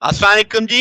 अस्सलाम वालेकुम जी।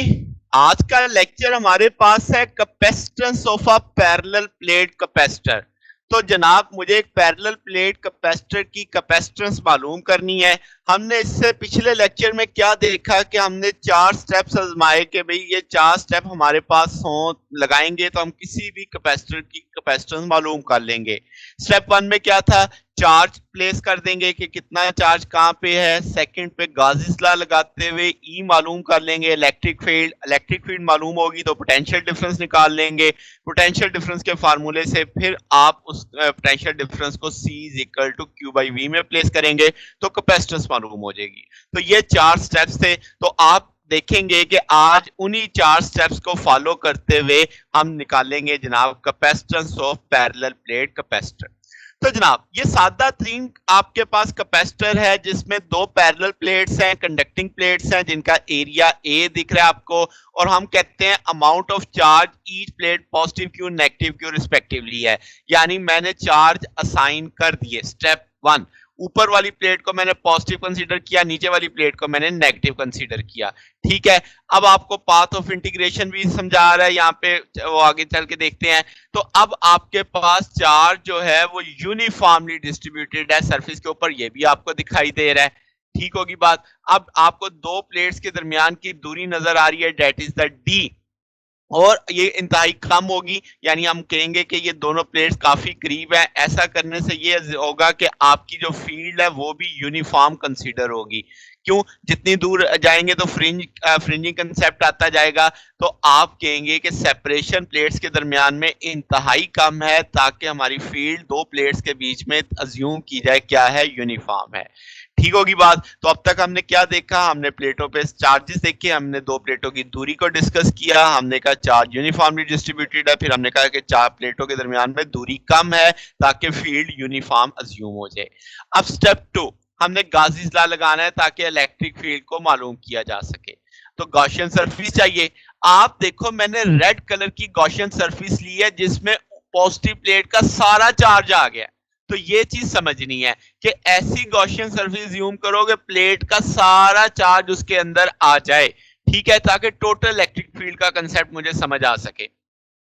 आज का लेक्चर हमारे पास है capacitance of a parallel plate capacitor. तो जनाब मुझे एक पैरेलल प्लेट कैपेसिटर की कैपेसिटेंस मालूम करनी है। हमने इससे पिछले लेक्चर में क्या देखा कि हमने चार स्टेप्स आजमाए कि भाई ये चार स्टेप हमारे पास हों, लगाएंगे तो हम किसी भी कैपेसिटर की कैपेसिटेंस मालूम कर लेंगे। स्टेप वन में क्या था, चार्ज प्लेस कर देंगे कि कितना चार्ज कहाँ पे है। सेकंड पे गाउस लॉ लगाते हुए ई मालूम कर लेंगे। इलेक्ट्रिक फील्ड मालूम होगी तो पोटेंशियल डिफरेंस निकाल लेंगे। पोटेंशियल डिफरेंस के फार्मूले से फिर आप उस पोटेंशियल डिफरेंस को C is equal to Q by V में प्लेस करेंगे तो कैपेसिटेंस मालूम हो जाएगी। तो ये चार स्टेप्स थे। तो आप देखेंगे कि आज उन्हीं चार स्टेप्स को फॉलो करते हुए हम निकालेंगे जनाब capacitance of parallel plate capacitor. तो जनाब ये सादा तीन आपके पास कैपेसिटर है जिसमें दो पैरेलल प्लेट्स हैं, कंडक्टिंग प्लेट्स हैं जिनका एरिया ए दिख रहा है आपको, और हम कहते हैं amount of charge each plate positive Q negative Q respectively है। यानी मैंने चार्ज असाइन कर दिए। स्टेप वन, ऊपर वाली प्लेट को मैंने पॉजिटिव कंसीडर किया, नीचे वाली प्लेट को मैंने नेगेटिव कंसीडर किया। ठीक है, अब आपको पाथ ऑफ इंटीग्रेशन भी समझा रहा है यहाँ पे, वो आगे चल के देखते हैं। तो अब आपके पास चार्ज जो है वो यूनिफॉर्मली डिस्ट्रीब्यूटेड है सरफेस के ऊपर, ये भी आपको दिखाई दे रहा है। ठीक होगी बात। अब आपको दो प्लेट्स के दरमियान की दूरी नजर आ रही है, डेट इज द डी, और ये इंतहाई कम होगी, यानी हम कहेंगे कि ये दोनों प्लेट्स काफी करीब हैं। ऐसा करने से ये होगा कि आपकी जो फील्ड है वो भी यूनिफॉर्म कंसीडर होगी। क्यों, जितनी दूर जाएंगे तो फ्रिंजिंग कंसेप्ट आता जाएगा। तो आप कहेंगे कि सेपरेशन प्लेट्स के दरमियान में इंतहाई कम है, ताकि हमारी फील्ड दो प्लेट्स के बीच में अज्यूम की जाए क्या है, यूनिफॉर्म है। ठीक होगी बात। तो अब तक हमने क्या देखा, हमने प्लेटों पे चार्जेस देखे, हमने दो प्लेटों की दूरी को डिस्कस किया, हमने कहा चार्ज यूनिफॉर्मली डिस्ट्रीब्यूटेड है, फिर हमने कहा कि चार प्लेटों के दरमियान में दूरी कम है ताकि फील्ड यूनिफॉर्म अज्यूम हो जाए। अब स्टेप टू, हमने गाउस लॉ लगाना है ताकि इलेक्ट्रिक फील्ड को मालूम किया जा सके। तो गॉसियन सरफेस चाहिए। आप देखो मैंने रेड कलर की गॉसियन सरफेस ली है जिसमें पॉजिटिव प्लेट का सारा चार्ज आ गया। तो ये चीज समझनी है कि ऐसी गॉसियन सरफेस यूज करोगे प्लेट का सारा चार्ज उसके अंदर आ जाए। ठीक है, ताकि टोटल इलेक्ट्रिक फील्ड का कंसेप्ट मुझे समझ आ सके।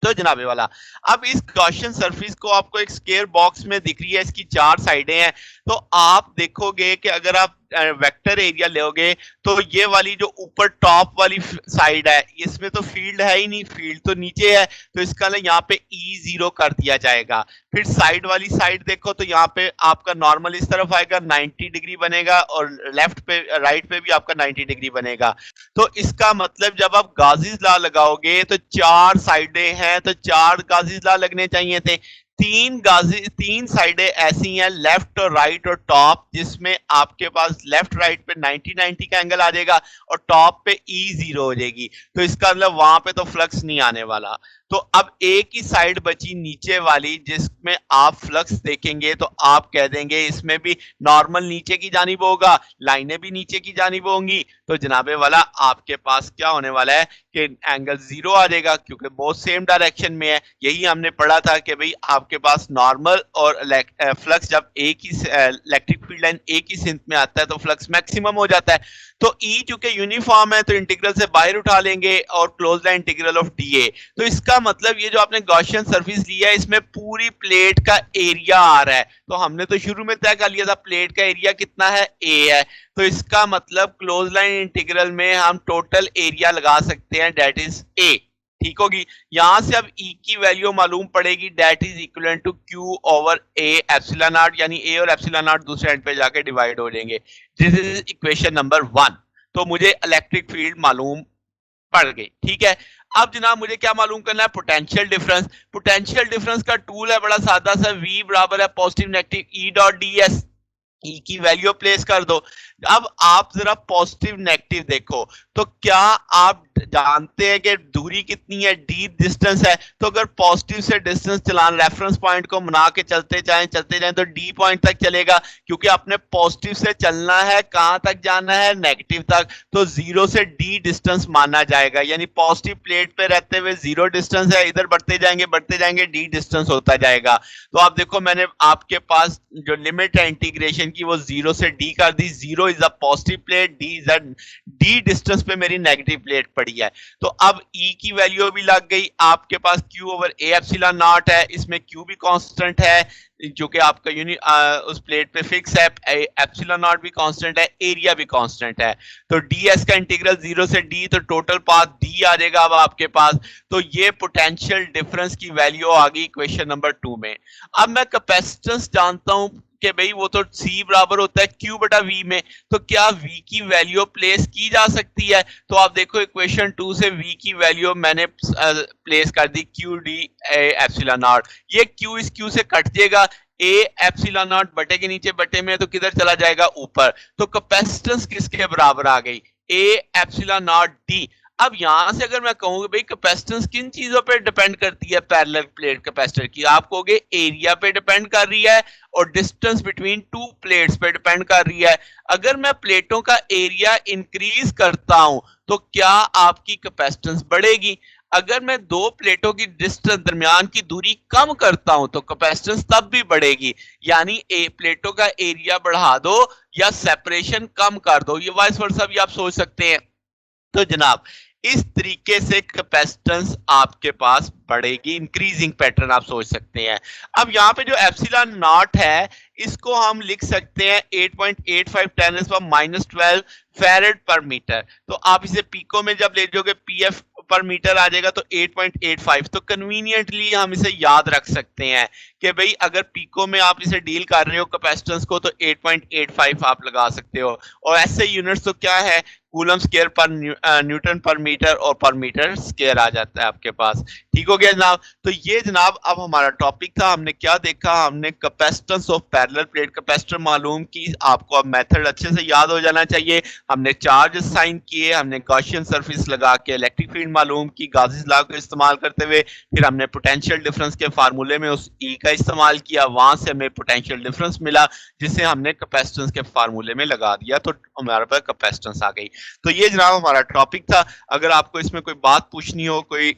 तो जनाबे वाला, अब इस गॉसियन सरफेस को आपको एक स्क्वायर बॉक्स में दिख रही है, इसकी चार साइडें हैं। तो आप देखोगे कि अगर आप वेक्टर एरिया लोगे तो ये वाली जो ऊपर टॉप वाली साइड है इसमें तो फील्ड है ही नहीं, फील्ड तो नीचे है, तो इसका ना यहाँ पे E0 कर दिया जाएगा। फिर साइड वाली साइड देखो तो यहाँ पे आपका नॉर्मल इस तरफ आएगा 90 डिग्री बनेगा, और लेफ्ट पे राइट पे भी आपका 90 डिग्री बनेगा। तो इसका मतलब जब आप गाउस लॉ लगाओगे तो चार साइडें हैं तो चार गाउस लॉ लगने चाहिए थे। तीन साइडें ऐसी हैं, लेफ्ट और राइट और टॉप, जिसमें आपके पास लेफ्ट राइट पे 90-90 का एंगल आ जाएगा और टॉप पे E0 हो जाएगी। तो इसका मतलब वहां पे तो फ्लक्स नहीं आने वाला। तो अब एक ही साइड बची नीचे वाली जिसमें आप फ्लक्स देखेंगे तो आप कह देंगे इसमें भी नॉर्मल नीचे की जानिब होगा, लाइनें भी नीचे की जानिब होंगी। तो जनाबे वाला आपके पास क्या होने वाला है कि एंगल 0 आ जाएगा, क्योंकि बहुत सेम डायरेक्शन में है। यही हमने पढ़ा था कि भाई आपके पास नॉर्मल और फ्लक्स जब एक ही इलेक्ट्रिक फील्ड लाइन एक ही सिंथ में आता है तो फ्लक्स मैक्सिमम हो जाता है। तो E चूंकि यूनिफॉर्म है तो इंटीग्रल से बाहर उठा लेंगे और close the integral of dA। तो इसका मतलब ये जो आपने गॉसियन सरफेस लिया है इसमें पूरी प्लेट का एरिया आ रहा है। तो हमने तो शुरू में तय कर लिया था प्लेट का एरिया कितना है, A है। तो इसका मतलब क्लोज लाइन इंटीग्रल में हम टोटल एरिया लगा सकते हैं, डेट इज A। ठीक होगी। यहां से अब E की वैल्यू मालूम पड़ेगी, that is equal to Q over A epsilon naught, यानी A और एप्सिलॉन नॉट दूसरे एंड पे जाके डिवाइड हो जाएंगे। This is equation number 1। तो मुझे इलेक्ट्रिक फील्ड मालूम पड़ गई। ठीक है, अब जनाब मुझे क्या मालूम करना है, पोटेंशियल डिफरेंस। पोटेंशियल डिफरेंस का टूल है बड़ा सादा सा, V बराबर है positive negative E dot ds। E की वैल्यू प्लेस कर दो। अब आप जरा पॉजिटिव नेगेटिव देखो, तो क्या आप जानते हैं कि दूरी कितनी है, d डिस्टेंस है, तो अगर पॉजिटिव से डिस्टेंस चलान रेफरेंस पॉइंट को बना के चलते जाएं तो d पॉइंट तक चलेगा, क्योंकि आपने पॉजिटिव से चलना है, कहां तक जाना है, नेगेटिव तक, तो 0 से d डिस्टेंस माना जाएगा। यानी पॉजिटिव प्लेट पे रहते हुए 0 डिस्टेंस है, इधर बढ़ते जाएंगे d डिस्टेंस होता जाएगा। तो आप देखो मैंने आपके पास जो लिमिट है इंटीग्रेशन की वो 0 से d कर दी। 0 is a positive plate, d is a d distance पे मेरी नेगेटिव प्लेट पड़ी है। तो अब e की वैल्यू भी लग गई, आपके पास q over a epsilon not है, इसमें q भी कांस्टेंट है जो कि आपका उस प्लेट पे फिक्स है, एप्सिलॉन नॉट भी कांस्टेंट है, एरिया भी कांस्टेंट है। तो ds का इंटीग्रल 0 से d, तो टोटल पाथ d आ जाएगा अब आपके पास। तो ये पोटेंशियल डिफरेंस की वैल्यू आ गई इक्वेशन नंबर 2 में। अब मैं कैपेसिटेंस जानता हूं कि भाई वो तो c बराबर होता है q बटा v में, तो क्या v की वैल्यू प्लेस की जा सकती है? तो आप देखो इक्वेशन 2 से v की वैल्यू मैंने प्लेस कर दी q d एप्सिलॉन नॉट। ये q इस q से कट जाएगा, a एप्सिलॉन नॉट बटे के नीचे बटे में तो किधर चला जाएगा, ऊपर। तो कैपेसिटेंस किसके बराबर आ गई, a एप्सिलॉन नॉट d। अब यहां से अगर मैं कहूँ भाई कैपेसिटेंस किन चीजों पे डिपेंड करती है पैरेलल प्लेट कैपेसिटर की, आप कहोगे एरिया पे डिपेंड कर रही है और डिस्टेंस बिटवीन टू प्लेट्स पे डिपेंड कर रही है। अगर मैं प्लेटों का एरिया इंक्रीज करता हूं तो क्या आपकी कैपेसिटेंस बढ़ेगी? अगर मैं दो प्लेटों की डिस्टेंस दरमियान की दूरी कम करता हूं तो कैपेसिटेंस तब भी बढ़ेगी। यानी प्लेटों का एरिया बढ़ा दो या सेपरेशन कम कर दो, ये वाइस वर्सा भी आप सोच सकते हैं। तो जनाब इस तरीके से कैपेसिटेंस आपके पास बढ़ेगी, इंक्रीजिंग पैटर्न आप सोच सकते हैं। अब यहाँ पे जो एप्सिलॉन नॉट है इसको हम लिख सकते हैं 8.85 10⁻12 फैरेड पर मीटर। तो आप इसे पीको में जब ले जाओगे pf पर मीटर आ जाएगा तो 8.85। तो कन्वीनियंटली हम इसे याद रख सकते हैं कि भाई अगर पीको में आप इसे डील कर रहे हो कैपेसिटेंस को तो 8.85 आप लगा सकते हो। और ऐसे यूनिट्स तो क्या है, कूलम स्क्वायर पर न्यूटन पर मीटर और पर मीटर स्क्वायर आ जाता है आपके पास। ठीक हो गया जनाब। तो ये जनाब अब हमारा टॉपिक था, हमने क्या देखा, हमने capacitance of parallel plate capacitor मालूम की। आपको अब मेथड अच्छे से याद हो जाना चाहिए। हमने चार्ज साइन किए, हमने गॉसियन सरफेस लगा के इलेक्ट्रिक फील्ड मालूम की गाउस लॉ को इस्तेमाल करते हुए, फिर हमने पोटेंशियल डिफरेंस के फार्मूले में उस ई का इस्तेमाल किया, वहां से हमें पोटेंशियल डिफरेंस मिला जिसे हमने कैपेसिटेंस के फार्मूले में लगा दिया, तो हमारे पास कैपेसिटेंस आ गई। तो ये जनाब हमारा टॉपिक था। अगर आपको इसमें कोई बात पूछनी हो, कोई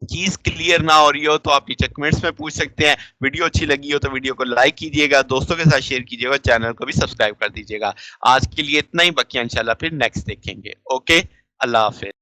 चीज क्लियर ना हो रही हो तो आप नीचे कमेंट्स में पूछ सकते हैं। वीडियो अच्छी लगी हो तो वीडियो को लाइक कीजिएगा, दोस्तों के साथ शेयर कीजिएगा, चैनल को भी सब्सक्राइब कर दीजिएगा। आज के लिए इतना ही, बाकी इंशाल्लाह फिर नेक्स्ट देखेंगे। ओके, अल्लाह हाफिज।